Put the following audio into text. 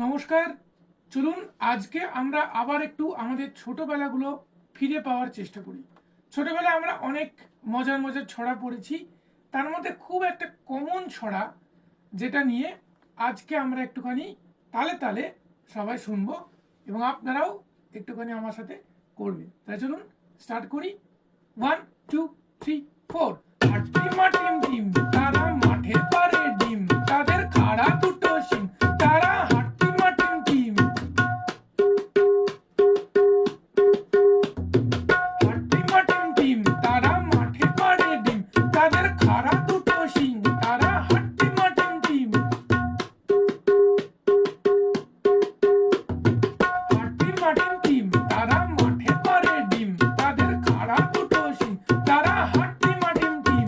নমস্কার। চলুন আজকে আমরা আবার একটু আমাদের ছোটবেলাগুলো ফিরে পাওয়ার চেষ্টা করি। ছোটবেলায় আমরা অনেক মজার মজার ছড়া পড়েছি, তার মধ্যে খুব একটা কমন ছড়া যেটা নিয়ে আজকে আমরা একটুখানি তালে তালে সবাই শুনবো এবং আপনারাও একটুখানি আমার সাথে করবেন। তাই চলুন স্টার্ট করি। 1 2 3 4। হাট্টিমা টিম টিম তারা মাঠের পারে ডিম, তাদের খাড়া দুটো শিং, তারা হাট্টিমা টিম টিম। হাট্টিমা টিম টিম তারা মাঠের পারে ডিম, তাদের খাড়া দুটো শিং, তারা হাট্টিমা টিম টিম। হাট্টিমা টিম টিম তারা মাঠের পারে ডিম, তাদের খাড়া দুটো শিং, তারা হাট্টিমা টিম টিম।